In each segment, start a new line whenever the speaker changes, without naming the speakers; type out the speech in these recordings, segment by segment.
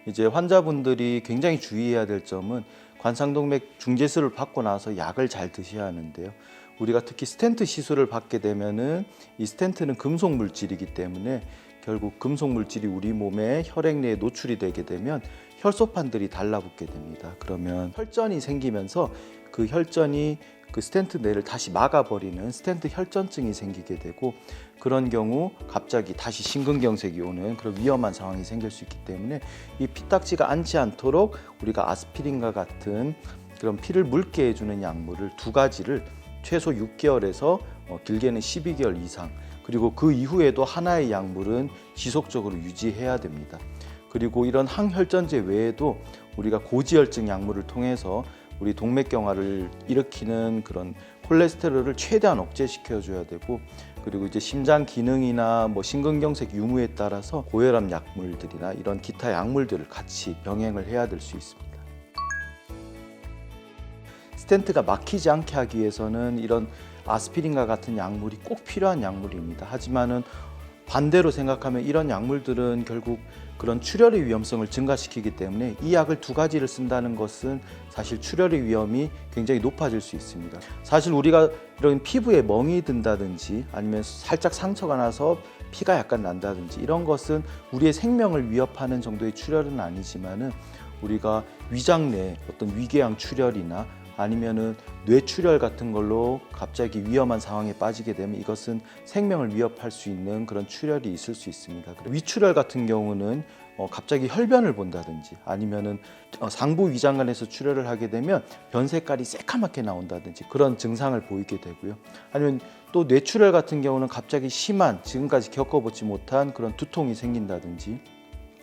이제 환자분들이 굉장히 주의해야 될 점은 관상동맥 중재술을 받고 나서 약을 잘 드셔야 하는데요. 우리가 특히 스텐트 시술을 받게 되면은 이 스텐트는 금속 물질이기 때문에 결국 금속 물질이 우리 몸의 혈액 내에 노출이 되게 되면 혈소판들이 달라붙게 됩니다. 그러면 혈전이 생기면서 그 혈전이 그 스텐트 내를 다시 막아버리는 스텐트 혈전증이 생기게 되고, 그런 경우 갑자기 다시 심근경색이 오는 그런 위험한 상황이 생길 수 있기 때문에 이 피딱지가 앉지 않도록 우리가 아스피린과 같은 그런 피를 묽게 해주는 약물을 두 가지를 최소 6개월에서 길게는 12개월 이상, 그리고 그 이후에도 하나의 약물은 지속적으로 유지해야 됩니다. 그리고 이런 항혈전제 외에도 우리가 고지혈증 약물을 통해서 우리 동맥경화를 일으키는 그런 콜레스테롤을 최대한 억제시켜 줘야 되고, 그리고 이제 심장 기능이나 뭐 심근경색 유무에 따라서 고혈압 약물들이나 이런 기타 약물들을 같이 병행을 해야 될 수 있습니다. 스텐트가 막히지 않게 하기 위해서는 이런 아스피린과 같은 약물이 꼭 필요한 약물입니다. 하지만은 반대로 생각하면 이런 약물들은 결국 그런 출혈의 위험성을 증가시키기 때문에 이 약을 두 가지를 쓴다는 것은 사실 출혈의 위험이 굉장히 높아질 수 있습니다. 사실 우리가 이런 피부에 멍이 든다든지 아니면 살짝 상처가 나서 피가 약간 난다든지 이런 것은 우리의 생명을 위협하는 정도의 출혈은 아니지만은 우리가 위장 내 어떤 위궤양 출혈이나 아니면은 뇌출혈 같은 걸로 갑자기 위험한 상황에 빠지게 되면 이것은 생명을 위협할 수 있는 그런 출혈이 있을 수 있습니다. 위출혈 같은 경우는 갑자기 혈변을 본다든지 아니면은 상부 위장관에서 출혈을 하게 되면 변 색깔이 새카맣게 나온다든지 그런 증상을 보이게 되고요. 아니면 또 뇌출혈 같은 경우는 갑자기 심한, 지금까지 겪어보지 못한 그런 두통이 생긴다든지,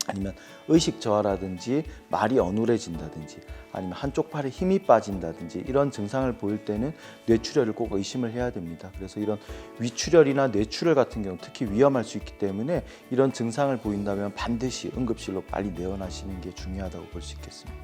아니면 의식 저하라든지 말이 어눌해진다든지 아니면 한쪽 팔에 힘이 빠진다든지 이런 증상을 보일 때는 뇌출혈을 꼭 의심을 해야 됩니다. 그래서 이런 위출혈이나 뇌출혈 같은 경우 특히 위험할 수 있기 때문에 이런 증상을 보인다면 반드시 응급실로 빨리 내원하시는 게 중요하다고 볼 수 있겠습니다.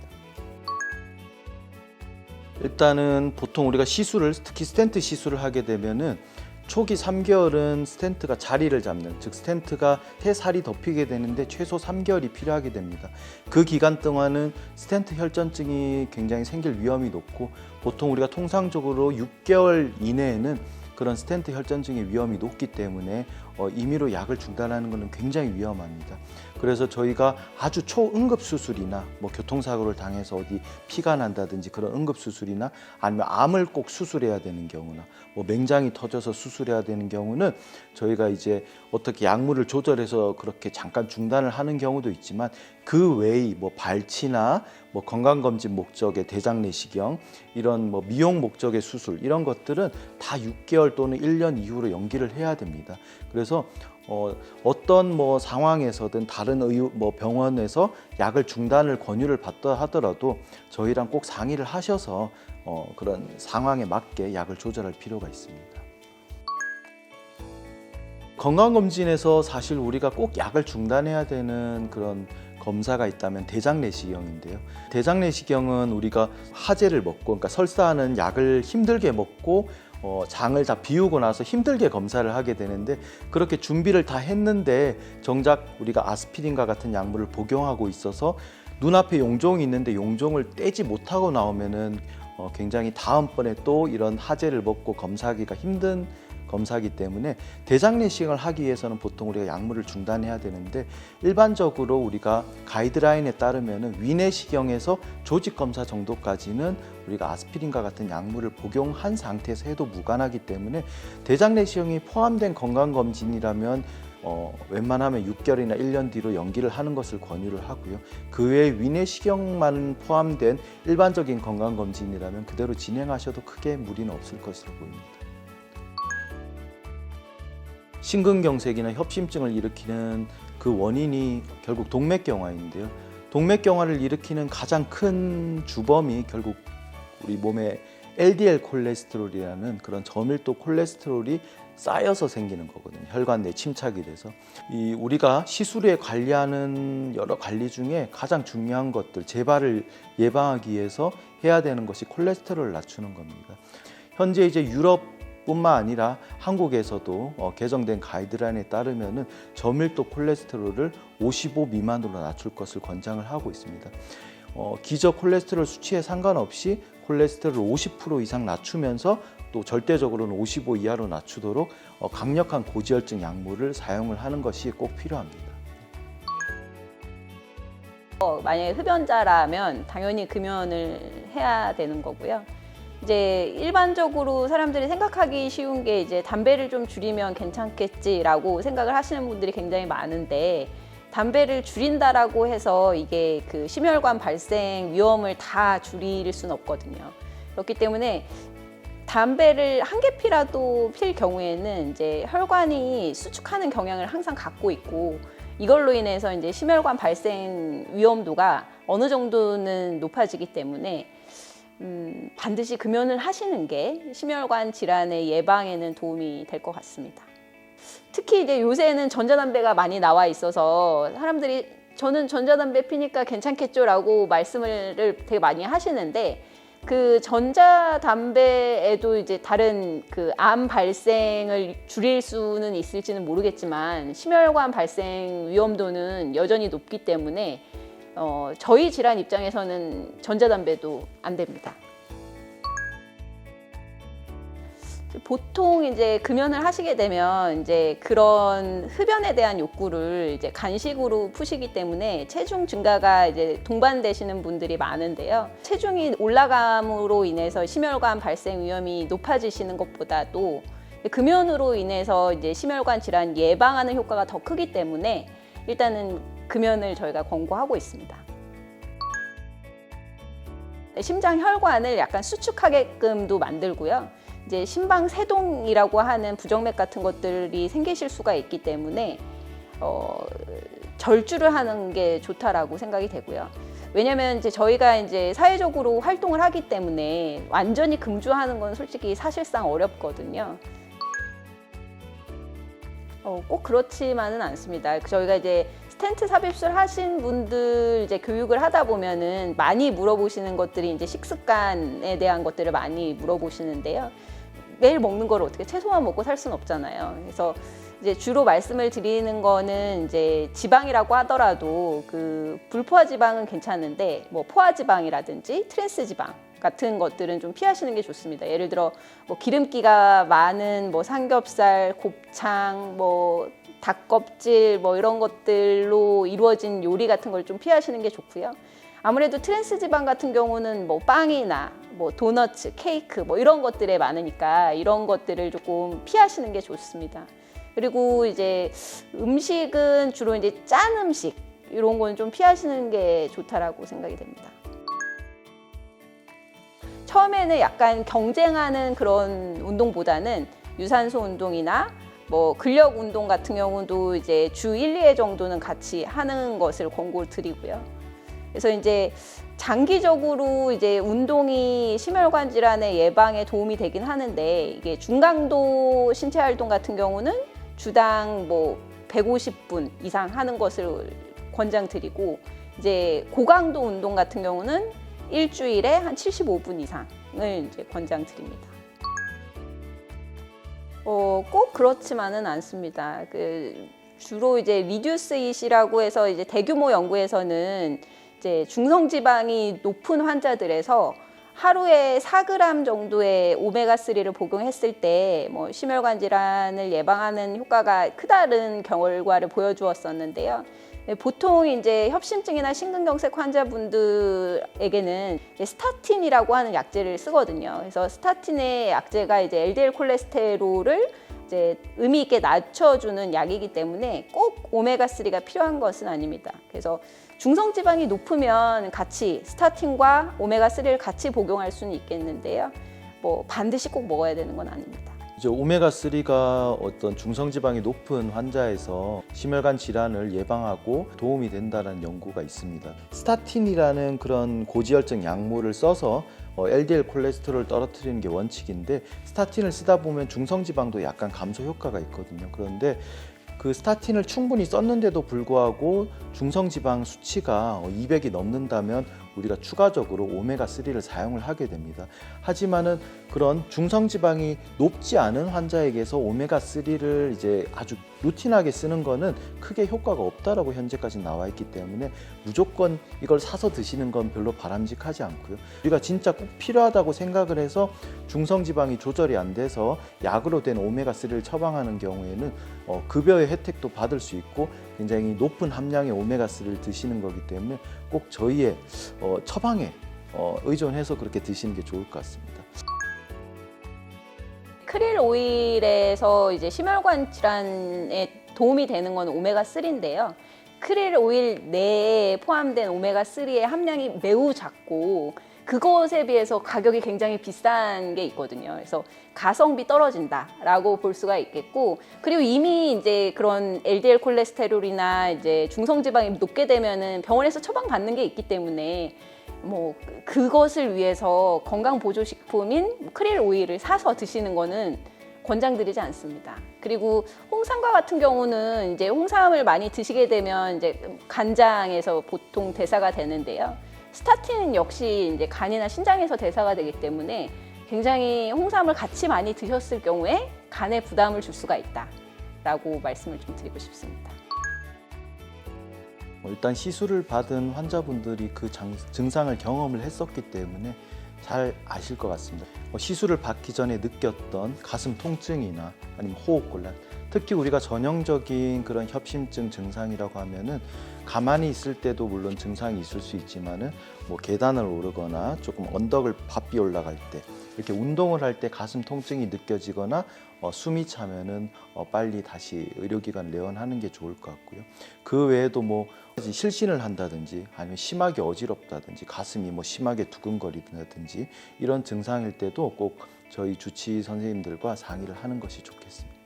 일단은 보통 우리가 시술을, 특히 스텐트 시술을 하게 되면은 초기 3개월은 스텐트가 자리를 잡는, 즉 스텐트가 살이 덮이게 되는데 최소 3개월이 필요하게 됩니다. 그 기간 동안은 스텐트 혈전증이 굉장히 생길 위험이 높고, 보통 우리가 통상적으로 6개월 이내에는 그런 스텐트 혈전증의 위험이 높기 때문에 임의로 약을 중단하는 것은 굉장히 위험합니다. 그래서 저희가 아주 초응급 수술이나 뭐 교통사고를 당해서 어디 피가 난다든지 그런 응급 수술이나 아니면 암을 꼭 수술해야 되는 경우나 뭐 맹장이 터져서 수술해야 되는 경우는 저희가 이제 어떻게 약물을 조절해서 그렇게 잠깐 중단을 하는 경우도 있지만, 그 외의 뭐 발치나 뭐 건강검진 목적의 대장 내시경, 이런 뭐 미용 목적의 수술, 이런 것들은 다 6개월 또는 1년 이후로 연기를 해야 됩니다. 그래서 어떤 뭐 상황에서든 다른 뭐 병원에서 약을 중단을 권유를 받다 하더라도 저희랑 꼭 상의를 하셔서 그런 상황에 맞게 약을 조절할 필요가 있습니다. 건강검진에서 사실 우리가 꼭 약을 중단해야 되는 그런 검사가 있다면 대장 내시경인데요. 대장 내시경은 우리가 하제를 먹고, 그러니까 설사하는 약을 힘들게 먹고 장을 다 비우고 나서 힘들게 검사를 하게 되는데, 그렇게 준비를 다 했는데 정작 우리가 아스피린과 같은 약물을 복용하고 있어서 눈앞에 용종이 있는데 용종을 떼지 못하고 나오면은 굉장히 다음번에 또 이런 하제를 먹고 검사하기가 힘든 검사이기 때문에 대장 내시경을 하기 위해서는 보통 우리가 약물을 중단해야 되는데, 일반적으로 우리가 가이드라인에 따르면 위내시경에서 조직 검사 정도까지는 우리가 아스피린과 같은 약물을 복용한 상태에서 해도 무관하기 때문에 대장 내시경이 포함된 건강검진이라면 웬만하면 6개월이나 1년 뒤로 연기를 하는 것을 권유를 하고요. 그 외에 위내시경만 포함된 일반적인 건강검진이라면 그대로 진행하셔도 크게 무리는 없을 것으로 보입니다. 심근경색이나 협심증을 일으키는 그 원인이 결국 동맥경화인데요. 동맥경화를 일으키는 가장 큰 주범이 결국 우리 몸에 LDL 콜레스테롤이라는 그런 저밀도 콜레스테롤이 쌓여서 생기는 거거든요. 혈관 내 침착이 돼서. 우리가 시술 후에 관리하는 여러 관리 중에 가장 중요한 것들, 재발을 예방하기 위해서 해야 되는 것이 콜레스테롤을 낮추는 겁니다. 현재 이제 유럽 뿐만 아니라 한국에서도 개정된 가이드라인에 따르면은 저밀도 콜레스테롤을 55 미만으로 낮출 것을 권장을 하고 있습니다. 기저 콜레스테롤 수치에 상관없이 콜레스테롤을 50% 이상 낮추면서 또 절대적으로는 55 이하로 낮추도록 강력한 고지혈증 약물을 사용을 하는 것이 꼭 필요합니다.
만약에 흡연자라면 당연히 금연을 해야 되는 거고요. 이제 일반적으로 사람들이 생각하기 쉬운 게 이제 담배를 좀 줄이면 괜찮겠지라고 생각을 하시는 분들이 굉장히 많은데, 담배를 줄인다라고 해서 이게 그 심혈관 발생 위험을 다 줄일 수는 없거든요. 그렇기 때문에 담배를 한 개 피라도 필 경우에는 이제 혈관이 수축하는 경향을 항상 갖고 있고, 이걸로 인해서 이제 심혈관 발생 위험도가 어느 정도는 높아지기 때문에 반드시 금연을 하시는 게 심혈관 질환의 예방에는 도움이 될 것 같습니다. 특히 이제 요새는 전자담배가 많이 나와 있어서 사람들이 저는 전자담배 피니까 괜찮겠죠라고 말씀을 되게 많이 하시는데, 그 전자담배에도 이제 다른 그 암 발생을 줄일 수는 있을지는 모르겠지만 심혈관 발생 위험도는 여전히 높기 때문에 저희 질환 입장에서는 전자담배도 안 됩니다. 보통 이제 금연을 하시게 되면 이제 그런 흡연에 대한 욕구를 이제 간식으로 푸시기 때문에 체중 증가가 이제 동반되시는 분들이 많은데요. 체중이 올라감으로 인해서 심혈관 발생 위험이 높아지시는 것보다도 금연으로 인해서 이제 심혈관 질환 예방하는 효과가 더 크기 때문에 일단은 금연을 저희가 권고하고 있습니다. 심장 혈관을 약간 수축하게끔도 만들고요. 이제 심방세동이라고 하는 부정맥 같은 것들이 생기실 수가 있기 때문에 절주를 하는 게 좋다라고 생각이 되고요. 왜냐하면 이제 저희가 이제 사회적으로 활동을 하기 때문에 완전히 금주하는 건 솔직히 사실상 어렵거든요. 꼭 그렇지만은 않습니다. 저희가 이제 스텐트 삽입술 하신 분들 이제 교육을 하다 보면은 많이 물어보시는 것들이 이제 식습관에 대한 것들을 많이 물어보시는데요. 매일 먹는 걸 어떻게 채소만 먹고 살 수는 없잖아요. 그래서 이제 주로 말씀을 드리는 거는 이제 지방이라고 하더라도 그 불포화 지방은 괜찮은데 뭐 포화 지방이라든지 트랜스 지방 같은 것들은 좀 피하시는 게 좋습니다. 예를 들어 뭐 기름기가 많은 뭐 삼겹살, 곱창, 뭐 닭껍질 뭐 이런 것들로 이루어진 요리 같은 걸 좀 피하시는 게 좋고요. 아무래도 트랜스 지방 같은 경우는 뭐 빵이나 뭐 도너츠, 케이크 뭐 이런 것들에 많으니까 이런 것들을 조금 피하시는 게 좋습니다. 그리고 이제 음식은 주로 이제 짠 음식 이런 건 좀 피하시는 게 좋다라고 생각이 됩니다. 처음에는 약간 경쟁하는 그런 운동보다는 유산소 운동이나 뭐 근력 운동 같은 경우도 이제 주 1, 2회 정도는 같이 하는 것을 권고를 드리고요. 그래서 이제 장기적으로 이제 운동이 심혈관 질환의 예방에 도움이 되긴 하는데, 이게 중강도 신체 활동 같은 경우는 주당 뭐 150분 이상 하는 것을 권장드리고, 이제 고강도 운동 같은 경우는 일주일에 한 75분 이상을 이제 권장드립니다. 꼭 그렇지만은 않습니다. 주로 이제 리듀스 이시라고 해서 이제 대규모 연구에서는 이제 중성 지방이 높은 환자들에서 하루에 4g 정도의 오메가3를 복용했을 때 뭐 심혈관 질환을 예방하는 효과가 크다는 결과를 보여주었었는데요. 보통 이제 협심증이나 심근경색 환자분들에게는 스타틴이라고 하는 약제를 쓰거든요. 그래서 스타틴의 약제가 이제 LDL 콜레스테롤을 이제 의미 있게 낮춰주는 약이기 때문에 꼭 오메가3가 필요한 것은 아닙니다. 그래서 중성 지방이 높으면 같이 스타틴과 오메가3를 같이 복용할 수는 있겠는데요. 뭐 반드시 꼭 먹어야 되는 건 아닙니다.
이제 오메가3가 어떤 중성지방이 높은 환자에서 심혈관 질환을 예방하고 도움이 된다는 연구가 있습니다. 스타틴이라는 그런 고지혈증 약물을 써서 LDL 콜레스테롤을 떨어뜨리는 게 원칙인데, 스타틴을 쓰다 보면 중성지방도 약간 감소 효과가 있거든요. 그런데 그 스타틴을 충분히 썼는데도 불구하고 중성지방 수치가 200이 넘는다면 우리가 추가적으로 오메가3를 사용을 하게 됩니다. 하지만은 그런 중성지방이 높지 않은 환자에게서 오메가3를 이제 아주 루틴하게 쓰는 거는 크게 효과가 없다라고 현재까지 나와 있기 때문에 무조건 이걸 사서 드시는 건 별로 바람직하지 않고요. 우리가 진짜 꼭 필요하다고 생각을 해서 중성지방이 조절이 안 돼서 약으로 된 오메가3를 처방하는 경우에는 급여의 혜택도 받을 수 있고 굉장히 높은 함량의 오메가3를 드시는 거기 때문에 꼭 저희의 처방에 의존해서 그렇게 드시는 게 좋을 것 같습니다.
크릴 오일에서 이제 심혈관 질환에 도움이 되는 건 오메가3인데요. 크릴 오일 내에 포함된 오메가3의 함량이 매우 작고 그것에 비해서 가격이 굉장히 비싼 게 있거든요. 그래서 가성비 떨어진다라고 볼 수가 있겠고, 그리고 이미 이제 그런 LDL 콜레스테롤이나 이제 중성지방이 높게 되면은 병원에서 처방받는 게 있기 때문에 뭐 그것을 위해서 건강 보조식품인 크릴 오일을 사서 드시는 거는 권장드리지 않습니다. 그리고 홍삼과 같은 경우는 이제 홍삼을 많이 드시게 되면 이제 간장에서 보통 대사가 되는데요. 스타틴 역시 이제 간이나 신장에서 대사가 되기 때문에 굉장히 홍삼을 같이 많이 드셨을 경우에 간에 부담을 줄 수가 있다라고 말씀을 좀 드리고 싶습니다.
일단 시술을 받은 환자분들이 그 증상을 경험을 했었기 때문에 잘 아실 것 같습니다. 시술을 받기 전에 느꼈던 가슴 통증이나 아니면 호흡곤란, 특히 우리가 전형적인 그런 협심증 증상이라고 하면은 가만히 있을 때도 물론 증상이 있을 수 있지만은 뭐 계단을 오르거나 조금 언덕을 바삐 올라갈 때, 이렇게 운동을 할 때 가슴 통증이 느껴지거나 숨이 차면은 빨리 다시 의료기관 내원하는 게 좋을 것 같고요. 그 외에도 뭐 실신을 한다든지 아니면 심하게 어지럽다든지 가슴이 뭐 심하게 두근거리다든지 이런 증상일 때도 꼭 저희 주치 선생님들과 상의를 하는 것이 좋겠습니다.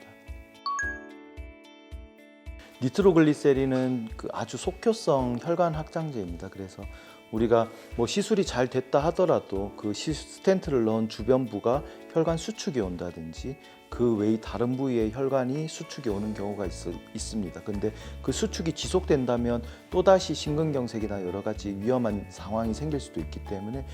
니트로글리세린은 아주 속효성 혈관 확장제입니다. 그래서 우리가 뭐 시술이 잘 됐다 하더라도 그 스텐트를 넣은 주변부가 혈관 수축이 온다든지 그 외의 다른 부위의 혈관이 수축이 오는 경우가 있습니다. 근데 그 수축이 지속된다면 또다시 심근경색이나 여러 가지 위험한 상황이 생길 수도 있기 때문에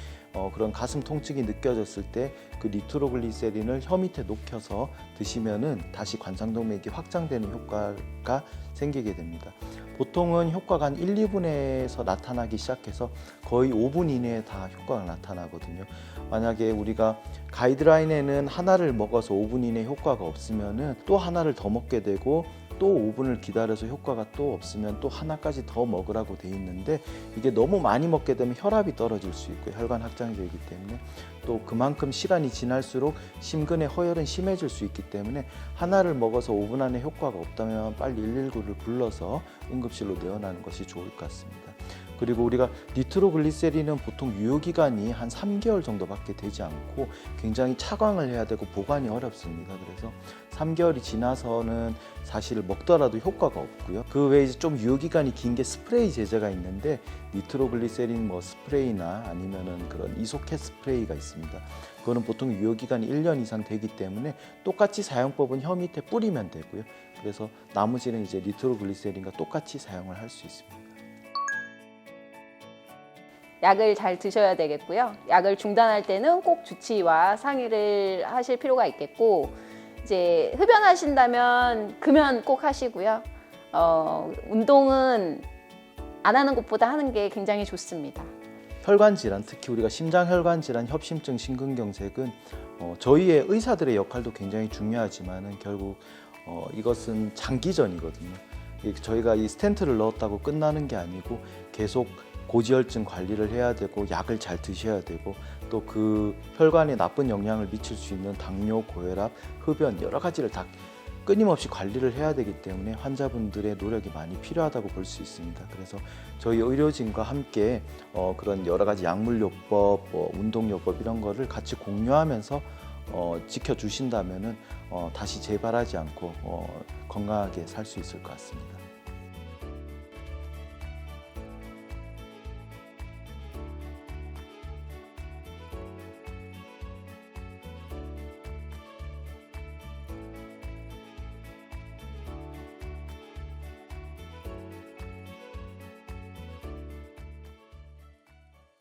그런 가슴 통증이 느껴졌을 때 그 니트로글리세린을 혀 밑에 녹여서 드시면은 다시 관상동맥이 확장되는 효과가 생기게 됩니다. 보통은 효과가 한 1, 2분에서 나타나기 시작해서 거의 5분 이내에 다 효과가 나타나거든요. 만약에 우리가 가이드라인에는 하나를 먹어서 5분 이내 효과가 없으면은 또 하나를 더 먹게 되고 또 5분을 기다려서 효과가 또 없으면 또 하나까지 더 먹으라고 돼 있는데, 이게 너무 많이 먹게 되면 혈압이 떨어질 수 있고 혈관 확장제이기 때문에 또 그만큼 시간이 지날수록 심근의 허혈은 심해질 수 있기 때문에 하나를 먹어서 5분 안에 효과가 없다면 빨리 119를 불러서 응급실로 내원하는 것이 좋을 것 같습니다. 그리고 우리가 니트로글리세린은 보통 유효기간이 한 3개월 정도밖에 되지 않고 굉장히 차광을 해야 되고 보관이 어렵습니다. 그래서 3개월이 지나서는 사실 먹더라도 효과가 없고요. 그 외에 좀 유효기간이 긴 게 스프레이 제제가 있는데 니트로글리세린 뭐 스프레이나 아니면은 그런 이소켓 스프레이가 있습니다. 그거는 보통 유효기간이 1년 이상 되기 때문에 똑같이 사용법은 혀 밑에 뿌리면 되고요. 그래서 나머지는 이제 니트로글리세린과 똑같이 사용을 할 수 있습니다.
약을 잘 드셔야 되겠고요. 약을 중단할 때는 꼭 주치의와 상의를 하실 필요가 있겠고, 이제 흡연하신다면 금연 꼭 하시고요. 운동은 안 하는 것보다 하는 게 굉장히 좋습니다.
혈관 질환, 특히 우리가 심장혈관 질환, 협심증, 심근경색은 저희의 의사들의 역할도 굉장히 중요하지만은 결국 이것은 장기전이거든요. 저희가 이 스텐트를 넣었다고 끝나는 게 아니고 계속 고지혈증 관리를 해야 되고 약을 잘 드셔야 되고 또 그 혈관에 나쁜 영향을 미칠 수 있는 당뇨, 고혈압, 흡연 여러 가지를 다 끊임없이 관리를 해야 되기 때문에 환자분들의 노력이 많이 필요하다고 볼 수 있습니다. 그래서 저희 의료진과 함께 그런 여러 가지 약물요법, 운동요법 이런 거를 같이 공유하면서 지켜주신다면은 다시 재발하지 않고 건강하게 살 수 있을 것 같습니다.